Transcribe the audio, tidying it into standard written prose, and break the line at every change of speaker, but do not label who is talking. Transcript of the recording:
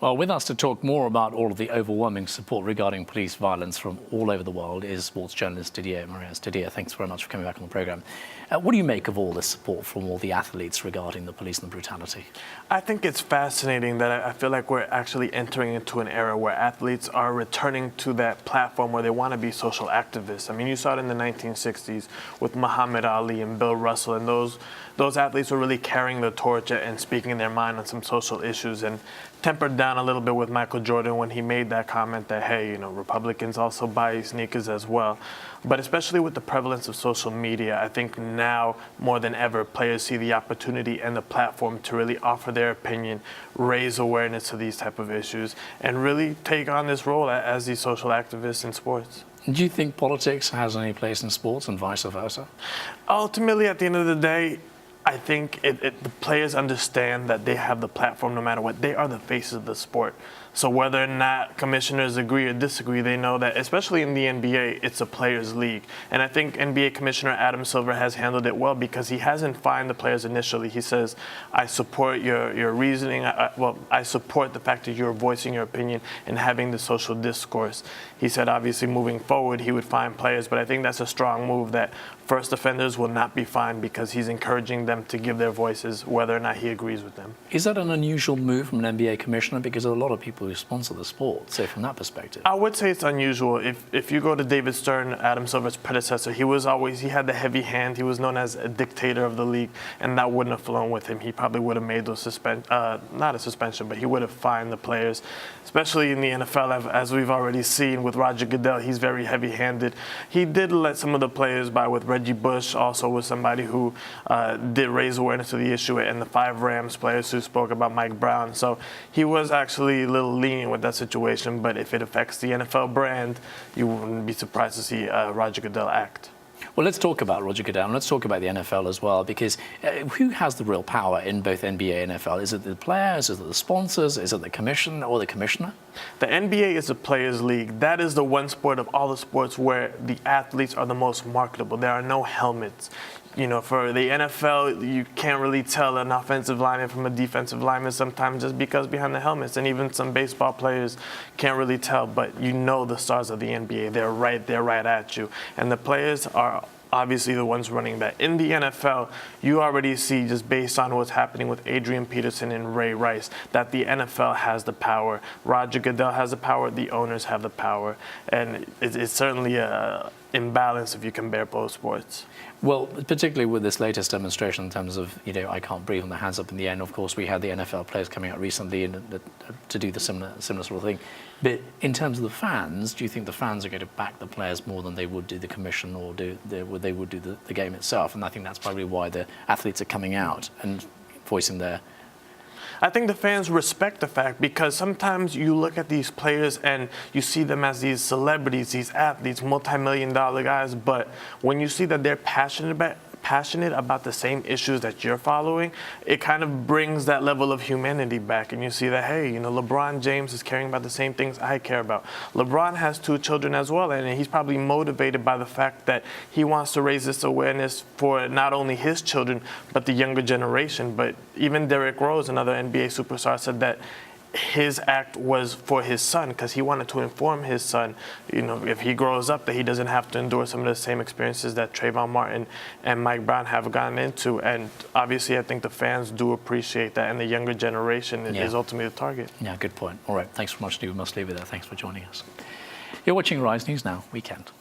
Well, with us to talk more about all of the overwhelming support regarding police violence from all over the world is sports journalist Didier Morais. Didier, thanks very much for coming back on the programme. What do you make of all this support from all the athletes regarding the police and the brutality?
I think it's fascinating that I feel like we're actually entering into an era where athletes are returning to that platform where they want to be social activists. I mean, you saw it in the 1960s with Muhammad Ali and Bill Russell, and those athletes were really carrying the torch and speaking their mind on some social issues, and tempered down a little bit with Michael Jordan when he made that comment that, hey, Republicans also buy sneakers as well. But especially with the prevalence of social media, I think now more than ever, players see the opportunity and the platform to really offer their opinion, raise awareness to these type of issues, and really take on this role as these social activists in sports.
Do you think politics has any place in sports and vice versa?
Ultimately, at the end of the day, I think the players understand that they have the platform no matter what. They are the faces of the sport. So whether or not commissioners agree or disagree, they know that, especially in the NBA, it's a players' league. And I think NBA Commissioner Adam Silver has handled it well because he hasn't fined the players initially. He says, I support your reasoning. I support the fact that you're voicing your opinion and having the social discourse. He said, obviously, moving forward, he would fine players. But I think that's a strong move that first offenders will not be fined because he's encouraging them to give their voices whether or not he agrees with them.
Is that an unusual move from an NBA commissioner? Because there are a lot of people who sponsor the sport, so from that perspective.
I would say it's unusual. If you go to David Stern, Adam Silver's predecessor, he had the heavy hand. He was known as a dictator of the league, and that wouldn't have flown with him. He probably would have made those not a suspension, but he would have fined the players, especially in the NFL, as we've already seen with Roger Goodell. He's very heavy-handed. He did let some of the players by with Reggie Bush, also was somebody who did raise awareness to the issue, and the 5 Rams players who spoke about Mike Brown. So he was actually a little lenient with that situation, but if it affects the NFL brand, you wouldn't be surprised to see Roger Goodell act.
Well, let's talk about Roger Goodell, and let's talk about the NFL as well, because who has the real power in both NBA and NFL? Is it the players, is it the sponsors, is it the commission or the commissioner?
The NBA is a players' league. That is the one sport of all the sports where the athletes are the most marketable. There are no helmets. For the NFL, you can't really tell an offensive lineman from a defensive lineman sometimes just because behind the helmets, and even some baseball players can't really tell, but the stars of the NBA. They're right there, right at you. And the players are obviously the ones running that. In the NFL, you already see, just based on what's happening with Adrian Peterson and Ray Rice, that the NFL has the power. Roger Goodell has the power. The owners have the power. And it's certainly a imbalance if you compare both sports.
Well, particularly with this latest demonstration in terms of, I can't breathe on the hands up in the end. Of course, we had the NFL players coming out recently to do the similar sort of thing. But in terms of the fans, do you think the fans are going to back the players more than they would do the commission or they would do the game itself? And I think that's probably why the athletes are coming out and voicing their...
I think the fans respect the fact because sometimes you look at these players and you see them as these celebrities, these athletes, multi-million-dollar guys, but when you see that they're passionate about the same issues that you're following, it kind of brings that level of humanity back. And you see that, hey, LeBron James is caring about the same things I care about. LeBron has 2 children as well, and he's probably motivated by the fact that he wants to raise this awareness for not only his children, but the younger generation. But even Derrick Rose, another NBA superstar, said that his act was for his son because he wanted to inform his son, if he grows up, that he doesn't have to endure some of the same experiences that Trayvon Martin and Mike Brown have gotten into. And obviously, I think the fans do appreciate that, and the younger generation is ultimately the target.
Yeah, good point. All right, thanks so much, Steve. We must leave it there. Thanks for joining us. You're watching Rise News Now Weekend.